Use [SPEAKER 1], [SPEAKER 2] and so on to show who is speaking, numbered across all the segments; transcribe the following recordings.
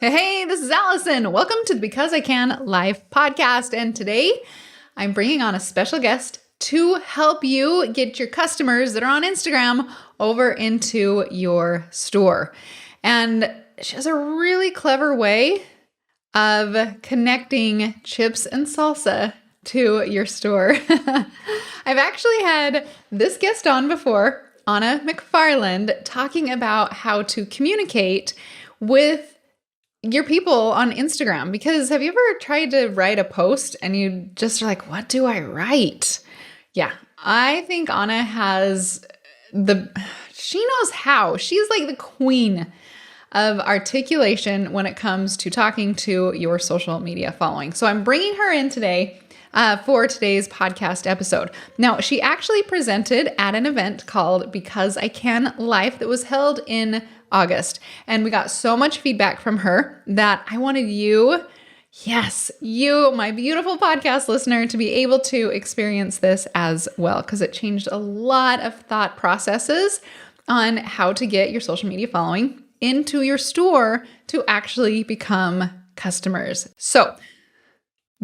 [SPEAKER 1] Hey, this is Alison. Welcome to the Because I Can Live podcast. And today I'm bringing on a special guest to help you get your customers that are on Instagram over into your store. And she has a really clever way of connecting chips and salsa to your store. I've actually had this guest on before, Anna McFarland, talking about how to communicate with your people on Instagram. Because have you ever tried to write a post and you just are like, what do I write? Yeah, I think Anna she knows how. She's like the queen of articulation when it comes to talking to your social media following. So I'm bringing her in today for today's podcast episode. Now, she actually presented at an event called Because I Can Life that was held in August. And we got so much feedback from her that I wanted you, yes, you, my beautiful podcast listener, to be able to experience this as well, because it changed a lot of thought processes on how to get your social media following into your store to actually become customers. So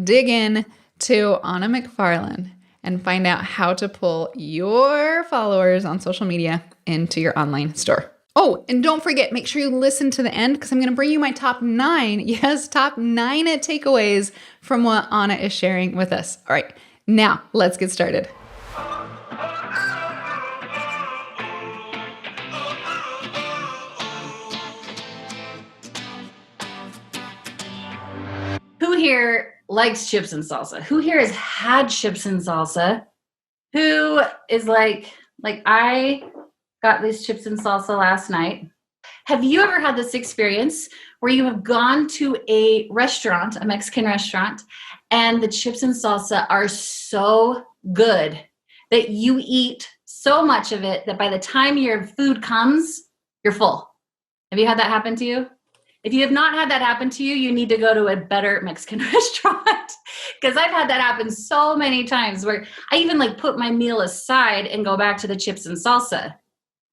[SPEAKER 1] dig in to Anna McFarland and find out how to pull your followers on social media into your online store. Oh, and don't forget, make sure you listen to the end because I'm going to bring you my top 9 takeaways from what Anna is sharing with us. All right, now let's get started.
[SPEAKER 2] Who here likes chips and salsa? Who here has had chips and salsa? Who is like I got these chips and salsa last night. Have you ever had this experience where you have gone to a restaurant, a Mexican restaurant, and the chips and salsa are so good that you eat so much of it that by the time your food comes, you're full? Have you had that happen to you? If you have not had that happen to you, you need to go to a better Mexican restaurant, because I've had that happen so many times where I even put my meal aside and go back to the chips and salsa,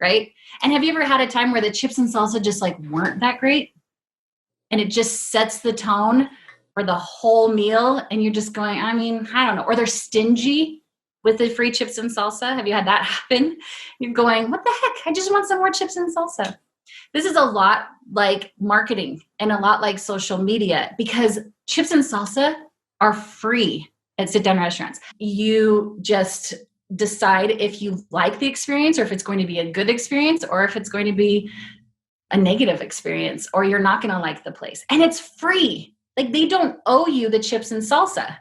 [SPEAKER 2] right? And have you ever had a time where the chips and salsa just weren't that great and it just sets the tone for the whole meal and you're just going, I don't know, or they're stingy with the free chips and salsa? Have you had that happen? You're going, what the heck? I just want some more chips and salsa. This is a lot like marketing and a lot like social media, because chips and salsa are free at sit-down restaurants. You just decide if you like the experience or if it's going to be a good experience or if it's going to be a negative experience or you're not going to like the place. And it's free. They don't owe you the chips and salsa,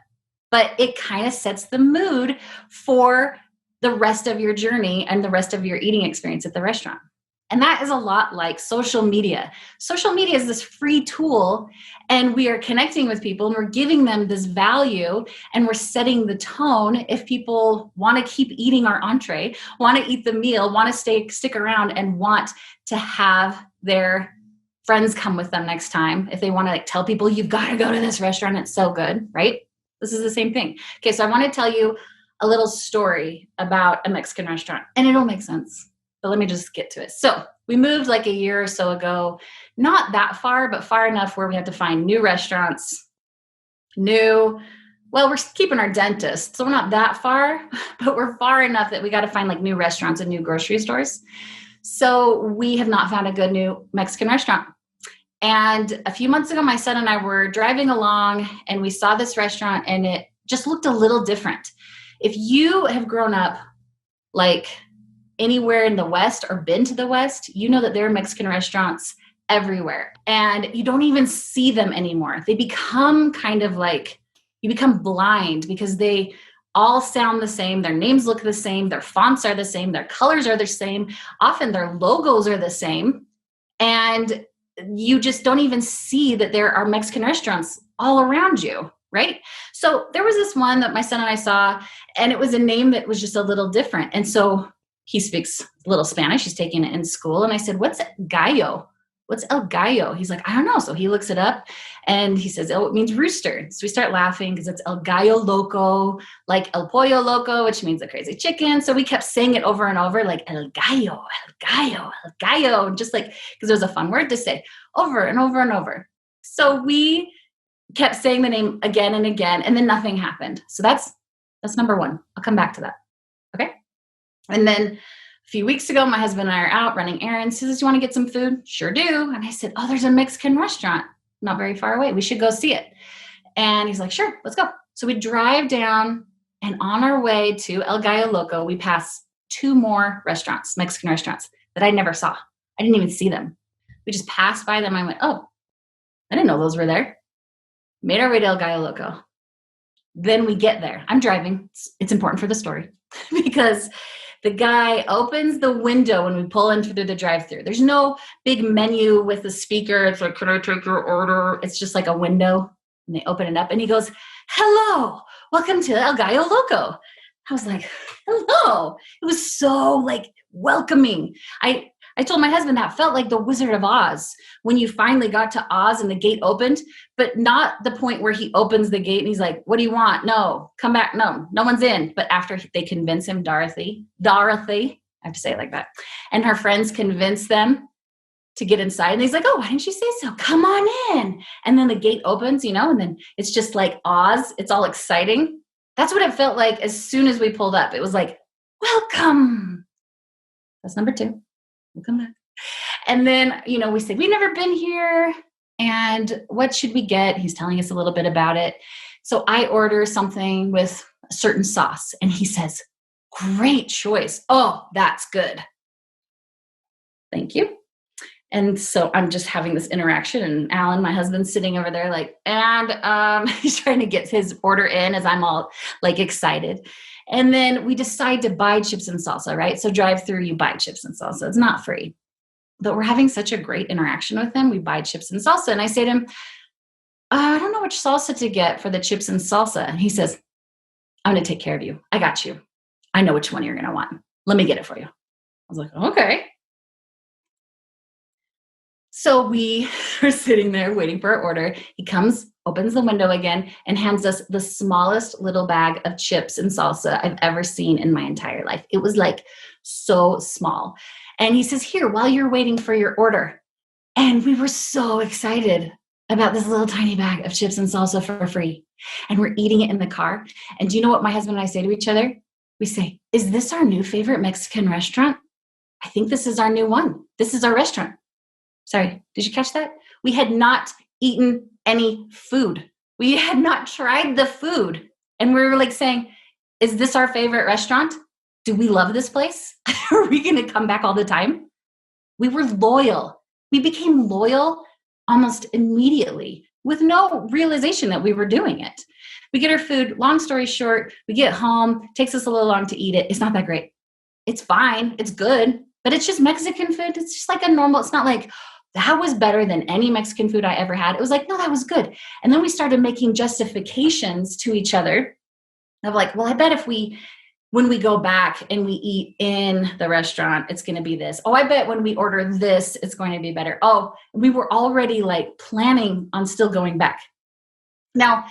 [SPEAKER 2] but it kind of sets the mood for the rest of your journey and the rest of your eating experience at the restaurant. And that is a lot like social media. Social media is this free tool, and we are connecting with people and we're giving them this value and we're setting the tone. If people want to keep eating our entree, want to eat the meal, want to stick around and want to have their friends come with them next time, if they want to tell people, you've got to go to this restaurant, it's so good, right? This is the same thing. Okay, so I want to tell you a little story about a Mexican restaurant, and it'll make sense. But let me just get to it. So we moved a year or so ago, not that far, but far enough where we had to find new restaurants, we're keeping our dentist. So we're not that far, but we're far enough that we got to find new restaurants and new grocery stores. So we have not found a good new Mexican restaurant. And a few months ago, my son and I were driving along and we saw this restaurant and it just looked a little different. If you have grown up anywhere in the West or been to the West, you know that there are Mexican restaurants everywhere and you don't even see them anymore. They become you become blind because they all sound the same. Their names look the same. Their fonts are the same. Their colors are the same. Often their logos are the same. And you just don't even see that there are Mexican restaurants all around you, right? So there was this one that my son and I saw, and it was a name that was just a little different. And so he speaks a little Spanish. He's taking it in school. And I said, what's gallo? What's el gallo? He's like, I don't know. So he looks it up and he says, oh, it means rooster. So we start laughing because it's el gallo loco, like el pollo loco, which means the crazy chicken. So we kept saying it over and over, like el gallo, el gallo, el gallo. Just because it was a fun word to say over and over and over. So we kept saying the name again and again, and then nothing happened. So that's number one. I'll come back to that. Okay. And then a few weeks ago, my husband and I are out running errands. He says, "Do you want to get some food?" Sure do. And I said, "Oh, there's a Mexican restaurant not very far away. We should go see it." And he's like, "Sure, let's go." So we drive down, and on our way to El Gallo Loco, we pass two more restaurants, Mexican restaurants, that I never saw. I didn't even see them. We just passed by them. I went, "Oh, I didn't know those were there." Made our way to El Gallo Loco. Then we get there. I'm driving. It's important for the story because the guy opens the window when we pull in through the drive-thru. There's no big menu with a speaker. It's like, "Can I take your order?" It's just like a window, and they open it up, and he goes, "Hello, welcome to El Gallo Loco." I was like, "Hello." It was so like welcoming. I told my husband that felt like the Wizard of Oz when you finally got to Oz and the gate opened, but not the point where he opens the gate and he's like, "What do you want? No, come back. No one's in." But after they convince him, Dorothy, I have to say it like that, and her friends convince them to get inside. And he's like, "Oh, why didn't you say so? Come on in." And then the gate opens, and then it's just like Oz. It's all exciting. That's what it felt like as soon as we pulled up. It was like, "Welcome." That's number two. We'll come back. And then, we say, "We've never been here. And what should we get?" He's telling us a little bit about it. So I order something with a certain sauce. And he says, "Great choice. Oh, that's good. Thank you." And so I'm just having this interaction, and Alan, my husband's sitting over there he's trying to get his order in as I'm all like excited. And then we decide to buy chips and salsa, right? So drive through, you buy chips and salsa. It's not free, but we're having such a great interaction with him. We buy chips and salsa. And I say to him, "I don't know which salsa to get for the chips and salsa." And he says, "I'm going to take care of you. I got you. I know which one you're going to want. Let me get it for you." I was like, "Okay." So we are sitting there waiting for our order. He comes, opens the window again, and hands us the smallest little bag of chips and salsa I've ever seen in my entire life. It was like so small. And he says, "Here, while you're waiting for your order." And we were so excited about this little tiny bag of chips and salsa for free. And we're eating it in the car. And do you know what my husband and I say to each other? We say, "Is this our new favorite Mexican restaurant? I think this is our new one. This is our restaurant." Sorry, did you catch that? We had not eaten any food. We had not tried the food. And we were like saying, "Is this our favorite restaurant? Do we love this place? Are we going to come back all the time?" We were loyal. We became loyal almost immediately with no realization that we were doing it. We get our food. Long story short, we get home. Takes us a little long to eat it. It's not that great. It's fine. It's good. But it's just Mexican food. It's just like a normal, it's not like, "That was better than any Mexican food I ever had." It was like, "No, that was good." And then we started making justifications to each other of like, "Well, I bet when we go back and we eat in the restaurant, it's going to be this. Oh, I bet when we order this, it's going to be better." Oh, we were already like planning on still going back. Now,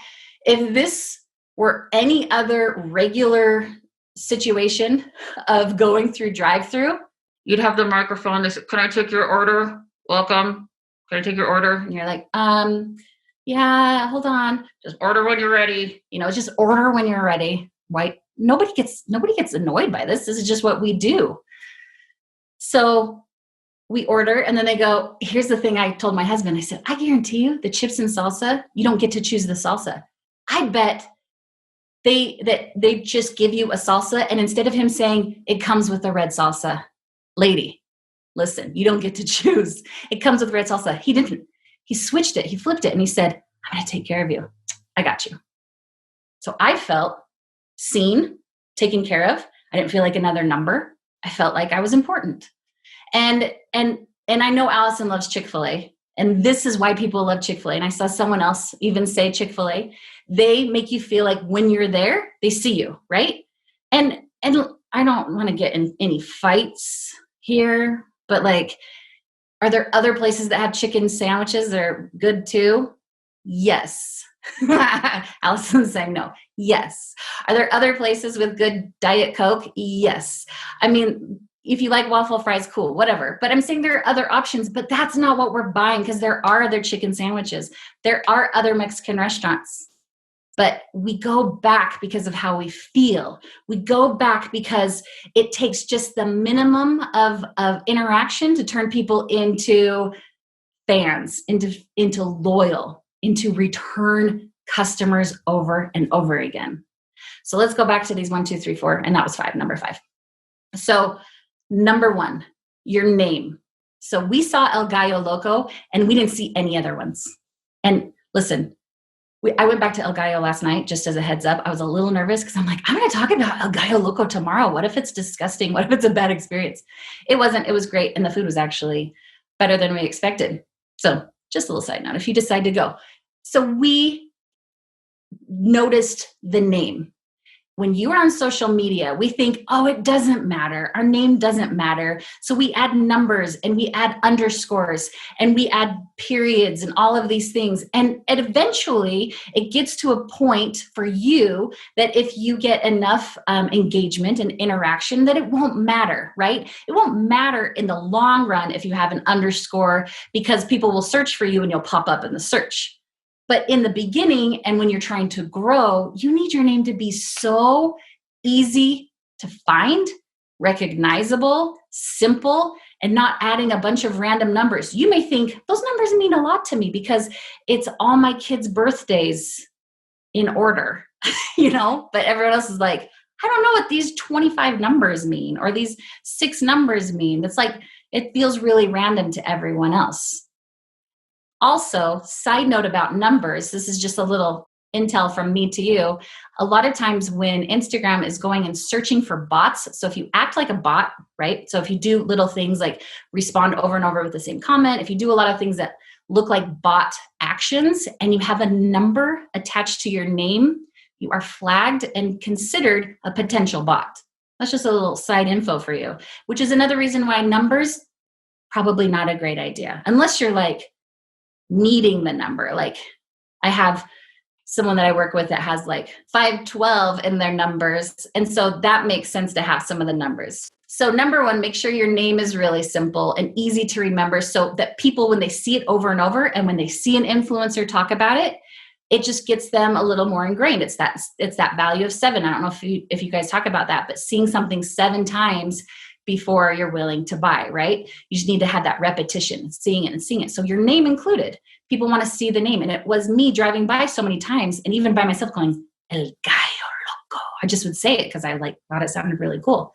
[SPEAKER 2] if this were any other regular situation of going through drive-through, you'd have the microphone that says, "Can I take your order? Welcome. Can I take your order?" And you're like, "Yeah, hold on. Just order when you're ready." Just order when you're ready. Right? Nobody gets annoyed by this. This is just what we do. So we order, and then they go, here's the thing I told my husband. I said, "I guarantee you the chips and salsa, you don't get to choose the salsa. I bet they just give you a salsa, and instead of him saying it comes with the red salsa, lady, listen, you don't get to choose. It comes with red salsa." He didn't. He switched it. He flipped it, and he said, "I'm going to take care of you. I got you." So I felt seen, taken care of. I didn't feel like another number. I felt like I was important. And I know Alison loves Chik-Fil-A, and this is why people love Chik-Fil-A. And I saw someone else even say Chik-Fil-A. They make you feel like when you're there, they see you, right? And I don't want to get in any fights here, but like, are there other places that have chicken sandwiches that are good too? Yes. Alison's saying no. Yes. Are there other places with good Diet Coke? Yes. I mean, If you like waffle fries, cool, whatever. But I'm saying there are other options, but that's not what we're buying because there are other chicken sandwiches. There are other Mexican restaurants. But we go back because of how we feel. We go back because it takes just the minimum of interaction to turn people into fans, into loyal, into return customers over and over again. So let's go back to these 1, 2, 3, 4, and that was 5, number 5. So number 1, your name. So we saw El Gallo Loco and we didn't see any other ones. And listen, I went back to El Gallo last night, just as a heads up. I was a little nervous because I'm like, I'm going to talk about El Gallo Loco tomorrow. What if it's disgusting? What if it's a bad experience? It wasn't. It was great. And the food was actually better than we expected. So just a little side note, if you decide to go. So we noticed the name. When you are on social media, we think, oh, it doesn't matter. Our name doesn't matter. So we add numbers and we add underscores and we add periods and all of these things. And eventually it gets to a point for you that if you get enough engagement and interaction, that it won't matter, right? It won't matter in the long run if you have an underscore because people will search for you and you'll pop up in the search. But in the beginning and when you're trying to grow, you need your name to be so easy to find, recognizable, simple, and not adding a bunch of random numbers. You may think those numbers mean a lot to me because it's all my kids' birthdays in order, but everyone else is like, I don't know what these 25 numbers mean or these 6 numbers mean. It's like, it feels really random to everyone else. Also, side note about numbers, this is just a little intel from me to you. A lot of times when Instagram is going and searching for bots, so if you act like a bot, right? So if you do little things like respond over and over with the same comment, if you do a lot of things that look like bot actions and you have a number attached to your name, you are flagged and considered a potential bot. That's just a little side info for you, which is another reason why numbers, probably not a great idea, unless you're like, needing the number. Like I have someone that I work with that has like 512 in their numbers. And so that makes sense to have some of the numbers. So number 1, make sure your name is really simple and easy to remember so that people, when they see it over and over and when they see an influencer talk about it, it just gets them a little more ingrained. It's that value of 7. I don't know if you guys talk about that, but seeing something 7 times before you're willing to buy, right? You just need to have that repetition, seeing it and seeing it. So your name included. People want to see the name. And it was me driving by so many times and even by myself going, El Gallo Loco. I just would say it because I thought it sounded really cool.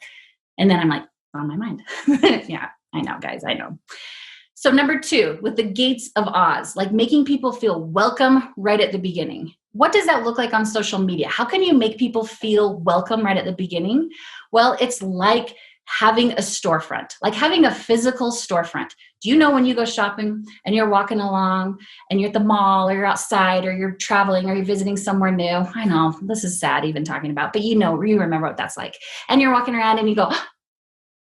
[SPEAKER 2] And then I'm like, on my mind. Yeah, I know, guys, I know. So number 2, with the gates of Oz, like making people feel welcome right at the beginning. What does that look like on social media? How can you make people feel welcome right at the beginning? Well, it's like having a storefront, like having a physical storefront. Do you know when you go shopping and you're walking along and you're at the mall or you're outside or you're traveling or you're visiting somewhere new? I know this is sad even talking about, but you remember what that's like. And you're walking around and you go, oh,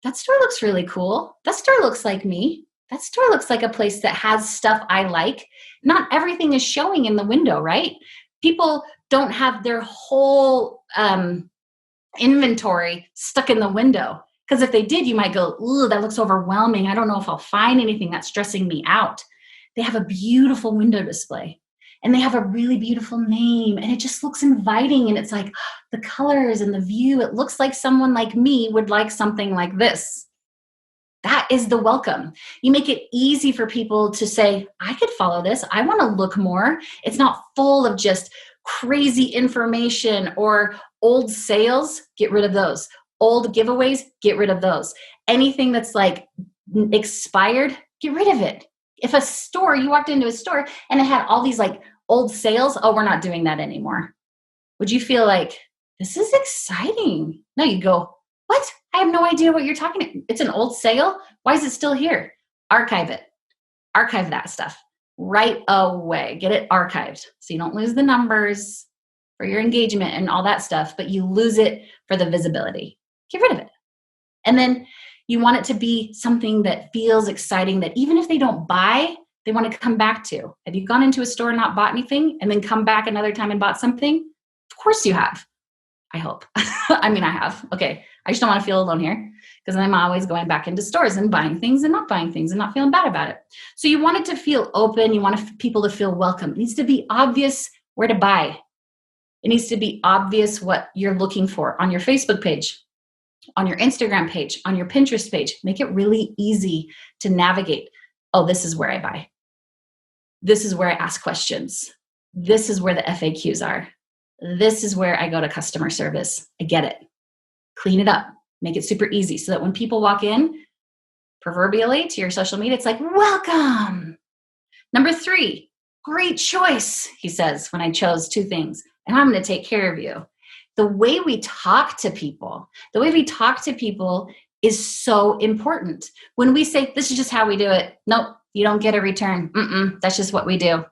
[SPEAKER 2] that store looks really cool. That store looks like me. That store looks like a place that has stuff I like. Not everything is showing in the window, right? People don't have their whole inventory stuck in the window. Because if they did, you might go, ooh, that looks overwhelming. I don't know if I'll find anything that's stressing me out. They have a beautiful window display and they have a really beautiful name and it just looks inviting. And it's like the colors and the view, it looks like someone like me would like something like this. That is the welcome. You make it easy for people to say, I could follow this. I want to look more. It's not full of just crazy information or old sales. Get rid of those. Old giveaways, get rid of those. Anything that's like expired, get rid of it. If you walked into a store and it had all these like old sales, oh, we're not doing that anymore. Would you feel like, this is exciting? No, you go, what? I have no idea what you're talking about. It's an old sale? Why is it still here? Archive it. Archive that stuff right away. Get it archived so you don't lose the numbers for your engagement and all that stuff, but you lose it for the visibility. Get rid of it. And then you want it to be something that feels exciting, that even if they don't buy, they want to come back to. Have you gone into a store and not bought anything and then come back another time and bought something? Of course you have. I hope. I mean, I have. Okay. I just don't want to feel alone here because I'm always going back into stores and buying things and not buying things and not feeling bad about it. So you want it to feel open. You want people to feel welcome. It needs to be obvious where to buy. It needs to be obvious what you're looking for on your Facebook page, on your Instagram page, on your Pinterest page. Make it really easy to navigate. Oh, this is where I buy. This is where I ask questions. This is where the FAQs are. This is where I go to customer service. I get it. Clean it up. Make it super easy so that when people walk in, proverbially to your social media, it's like, welcome. Number 3, great choice, he says, when I chose 2 things. And I'm going to take care of you. The way we talk to people is so important. When we say, this is just how we do it. Nope, you don't get a return. That's just what we do.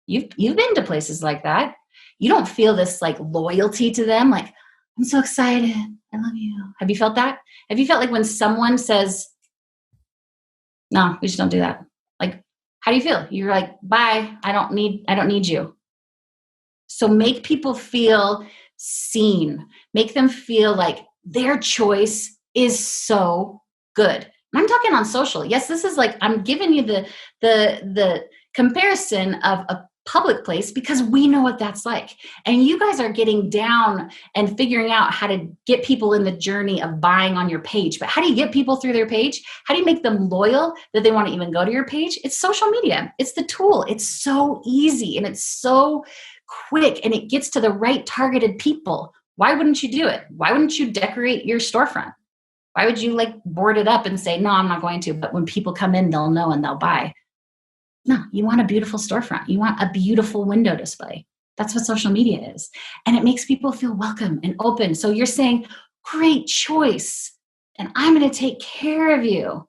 [SPEAKER 2] You've been to places like that. You don't feel this like loyalty to them. Like, I'm so excited. I love you. Have you felt that? Have you felt like when someone says, no, we just don't do that? Like, how do you feel? You're like, bye. I don't need you. So make people feel seen. Make them feel like their choice is so good. And I'm talking on social. Yes, this is like, I'm giving you the comparison of a public place because we know what that's like. And you guys are getting down and figuring out how to get people in the journey of buying on your page. But how do you get people through their page? How do you make them loyal that they want to even go to your page? It's social media. It's the tool. It's so easy and it's so quick and it gets to the right targeted people. Why wouldn't you do it? Why wouldn't you decorate your storefront? Why would you like board it up and say, no, I'm not going to, but when people come in, they'll know and they'll buy. No, you want a beautiful storefront. You want a beautiful window display. That's what social media is. And it makes people feel welcome and open. So you're saying, great choice. And I'm going to take care of you.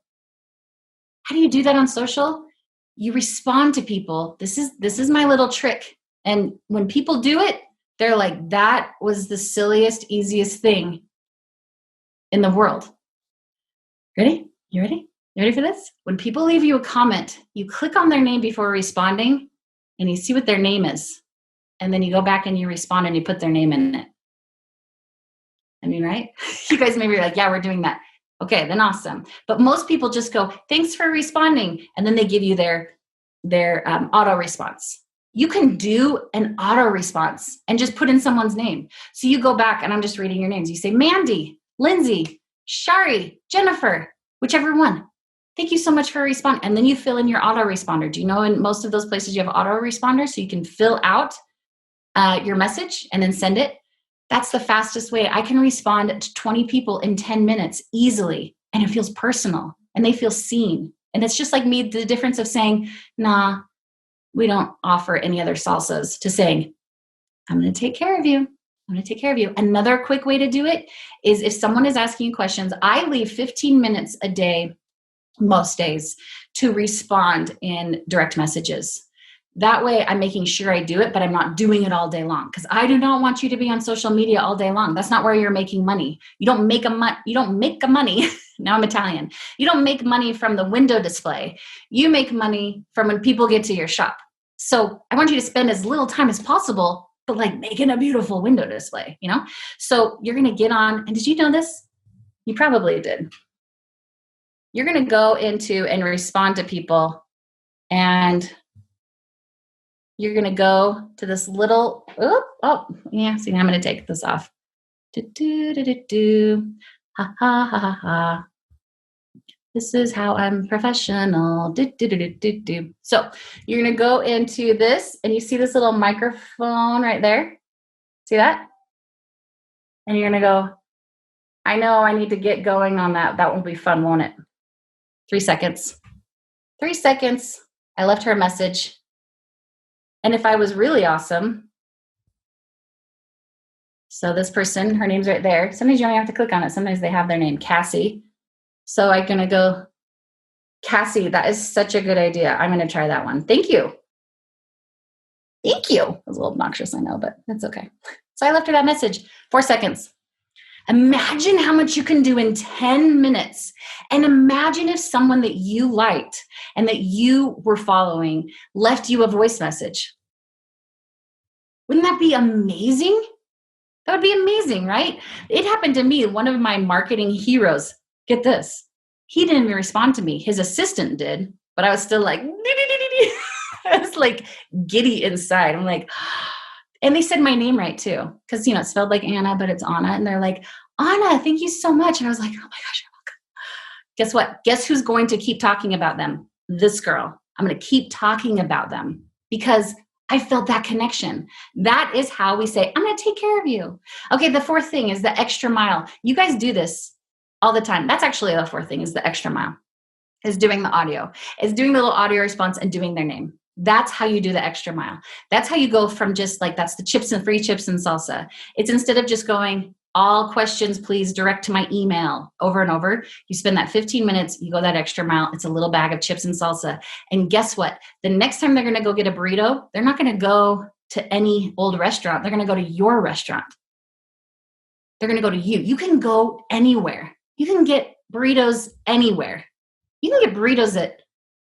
[SPEAKER 2] How do you do that on social? You respond to people. This is my little trick. And when people do it, they're like, that was the silliest, easiest thing in the world. Ready? You ready? You ready for this? When people leave you a comment, you click on their name before responding and you see what their name is. And then you go back and you respond and you put their name in it. I mean, right? You guys maybe are like, yeah, we're doing that. Okay, then awesome. But most people just go, thanks for responding. And then they give you their auto response. You can do an auto response and just put in someone's name. So you go back and I'm just reading your names. You say, Mandy, Lindsay, Shari, Jennifer, whichever one. Thank you so much for responding. And then you fill in your autoresponder. Do you know in most of those places you have autoresponders so you can fill out your message and then send it? That's the fastest way. I can respond to 20 people in 10 minutes easily, and it feels personal, and they feel seen. And it's just like me, the difference of saying, nah, we don't offer any other salsas, to saying, I'm going to take care of you. I'm going to take care of you. Another quick way to do it is if someone is asking you questions, I leave 15 minutes a day, most days, to respond in direct messages. That way I'm making sure I do it, but I'm not doing it all day long because I do not want you to be on social media all day long. That's not where you're making money. You don't make money. Now I'm Italian. You don't make money from the window display. You make money from when people get to your shop. So I want you to spend as little time as possible, but like making a beautiful window display, you know? So you're going to get on, and did you know this? You probably did. You're going to go into and respond to people, and you're going to go to this little, see, I'm going to take this off. Ha, ha, ha, ha, ha. This is how I'm professional. So you're going to go into this, and you see this little microphone right there? See that? And you're going to go, I know I need to get going on that. That will be fun, won't it? 3 seconds. 3 seconds. I left her a message. And if I was really awesome, so this person, her name's right there. Sometimes you only have to click on it. Sometimes they have their name, Cassie. So I'm going to go, Cassie, that is such a good idea. I'm going to try that one. Thank you. Thank you. It was a little obnoxious, I know, but that's okay. So I left her that message. 4 seconds. Imagine how much you can do in 10 minutes. And imagine if someone that you liked and that you were following left you a voice message. Wouldn't that be amazing? That would be amazing, right? It happened to me. One of my marketing heroes, get this, he didn't even respond to me. His assistant did, but I was still like, I was like giddy inside. I'm like, and they said my name right too, because it's spelled like Anna, but it's Anna. And they're like, Anna, thank you so much. And I was like, oh my gosh, you're welcome. Guess what? Guess who's going to keep talking about them? This girl. I'm going to keep talking about them because I felt that connection. That is how we say, I'm going to take care of you. Okay, the fourth thing is the extra mile. You guys do this all the time. That's actually the fourth thing is the extra mile, is doing the audio, is doing the little audio response and doing their name. That's how you do the extra mile. That's how you go from just like, that's the chips and free chips and salsa. It's instead of just going, all questions, please direct to my email over and over. You spend that 15 minutes, you go that extra mile. It's a little bag of chips and salsa. And guess what? The next time they're going to go get a burrito, they're not going to go to any old restaurant. They're going to go to your restaurant. They're going to go to you. You can go anywhere. You can get burritos anywhere. You can get burritos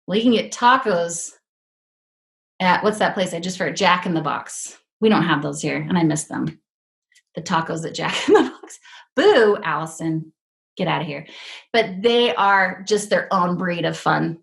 [SPEAKER 2] you can get tacos at, what's that place I just heard? Jack in the Box. We don't have those here, and I miss them. The tacos at Jack in the Box. Boo, Alison, get out of here. But they are just their own breed of fun.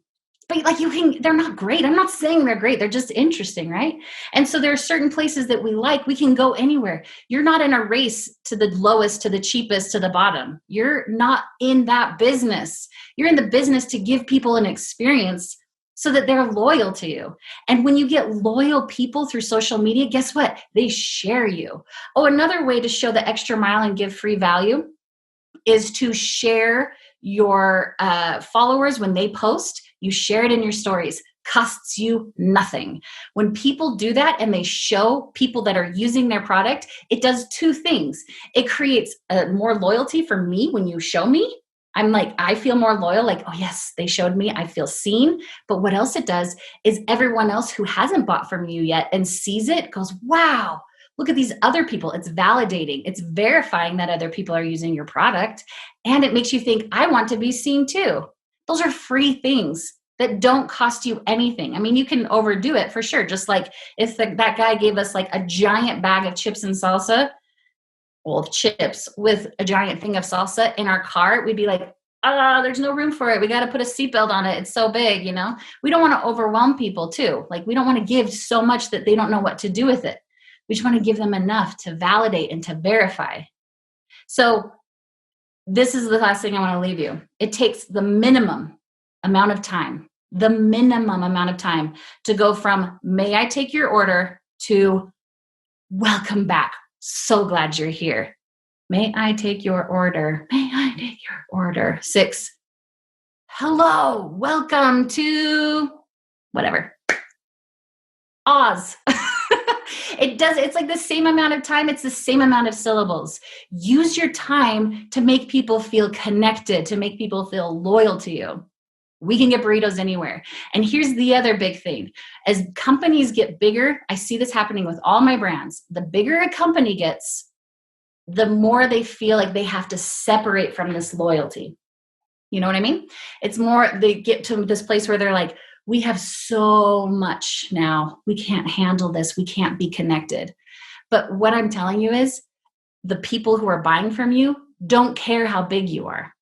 [SPEAKER 2] But they're not great. I'm not saying they're great. They're just interesting, right? And so there are certain places that we like. We can go anywhere. You're not in a race to the lowest, to the cheapest, to the bottom. You're not in that business. You're in the business to give people an experience so that they're loyal to you. And when you get loyal people through social media, guess what? They share you. Oh, another way to show the extra mile and give free value is to share your followers when they post. You share it in your stories. Costs you nothing. When people do that and they show people that are using their product, it does two things. It creates more loyalty for me when you show me. I'm like, I feel more loyal, like, oh yes, they showed me, I feel seen. But what else it does is everyone else who hasn't bought from you yet and sees it goes, wow, look at these other people. It's validating. It's verifying that other people are using your product. And it makes you think, I want to be seen too. Those are free things that don't cost you anything. I mean, you can overdo it for sure. Just like if that guy gave us like a giant bag of chips and salsa, chips with a giant thing of salsa in our car, we'd be like, there's no room for it. We got to put a seatbelt on it. It's so big, We don't want to overwhelm people too. Like we don't want to give so much that they don't know what to do with it. We just want to give them enough to validate and to verify. So this is the last thing I want to leave you. It takes the minimum amount of time to go from, may I take your order, to welcome back. So glad you're here. May I take your order? May I take your order? 6, hello, welcome to whatever. Oz. It's like the same amount of time. It's the same amount of syllables. Use your time to make people feel connected, to make people feel loyal to you. We can get burritos anywhere. And here's the other big thing. As companies get bigger, I see this happening with all my brands. The bigger a company gets, the more they feel like they have to separate from this loyalty. You know what I mean? It's more, they get to this place where they're like, we have so much now. We can't handle this. We can't be connected. But what I'm telling you is the people who are buying from you don't care how big you are.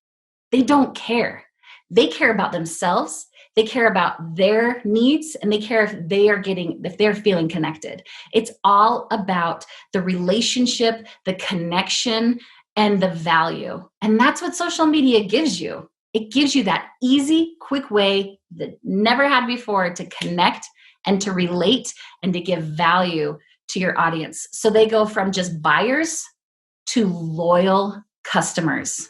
[SPEAKER 2] They don't care. They care about themselves. They care about their needs, and they care if they're feeling connected. It's all about the relationship, the connection, and the value. And that's what social media gives you. It gives you that easy, quick way that never had before to connect and to relate and to give value to your audience. So they go from just buyers to loyal customers.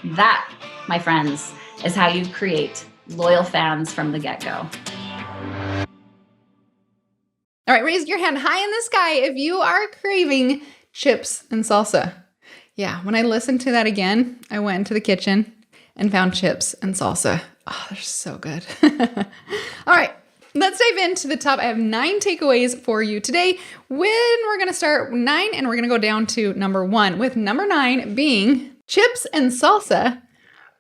[SPEAKER 2] That, my friends, is how you create loyal fans from the get-go.
[SPEAKER 1] All right, raise your hand high in the sky if you are craving chips and salsa. Yeah, when I listened to that again, I went into the kitchen and found chips and salsa. Oh, they're so good. All right, let's dive into the top. I have 9 takeaways for you today. We're going to start 9 and we're going to go down to number 1, with number 9 being chips and salsa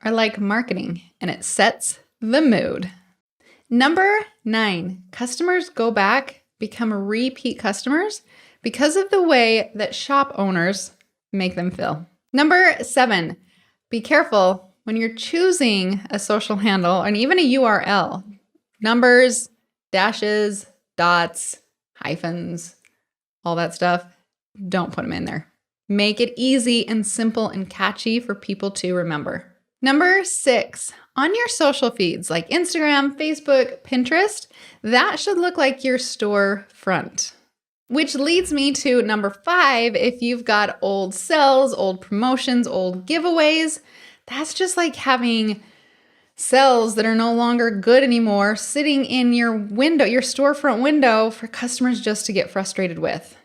[SPEAKER 1] are like marketing, and it sets the mood. Number 9, customers go back, become repeat customers because of the way that shop owners make them feel. Number 7, be careful when you're choosing a social handle and even a URL. Numbers, dashes, dots, hyphens, all that stuff. Don't put them in there. Make it easy and simple and catchy for people to remember. Number 6, on your social feeds like Instagram, Facebook, Pinterest, that should look like your store front. Which leads me to number 5, if you've got old sales, old promotions, old giveaways, that's just like having sales that are no longer good anymore sitting in your window, your storefront window for customers just to get frustrated with.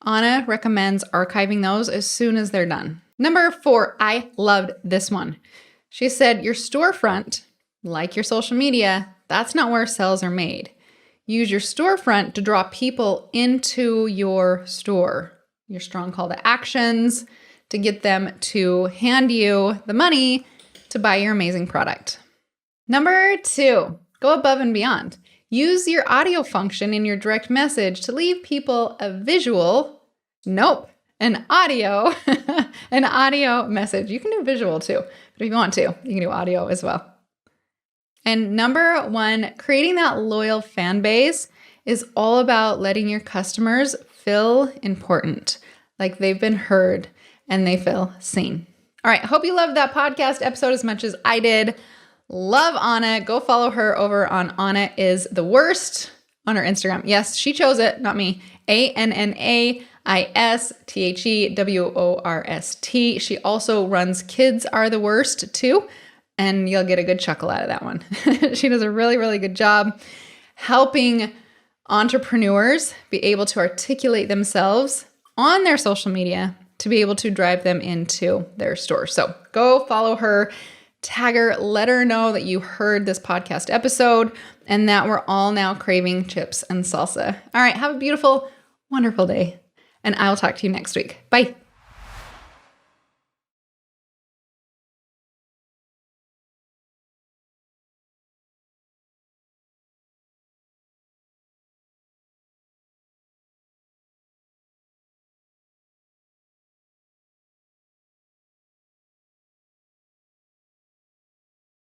[SPEAKER 1] Anna recommends archiving those as soon as they're done. Number 4, I loved this one. She said, your storefront, like your social media, that's not where sales are made. Use your storefront to draw people into your store. Your strong call to actions to get them to hand you the money to buy your amazing product. Number 2, go above and beyond. Use your audio function in your direct message to leave people a visual, an audio, an audio message. You can do visual too, but if you want to, you can do audio as well. And number 1, creating that loyal fan base is all about letting your customers feel important, like they've been heard and they feel seen. All right, hope you loved that podcast episode as much as I did. Love Anna. Go follow her over on Anna is the Worst on her Instagram. Yes, she chose it, not me. ANNAISTHEWORST. She also runs Kids Are the Worst too, and you'll get a good chuckle out of that one. She does a really, really good job helping entrepreneurs be able to articulate themselves on their social media to be able to drive them into their store. So go follow her, tag her, let her know that you heard this podcast episode and that we're all now craving chips and salsa. All right, have a beautiful, wonderful day, and I'll talk to you next week. Bye.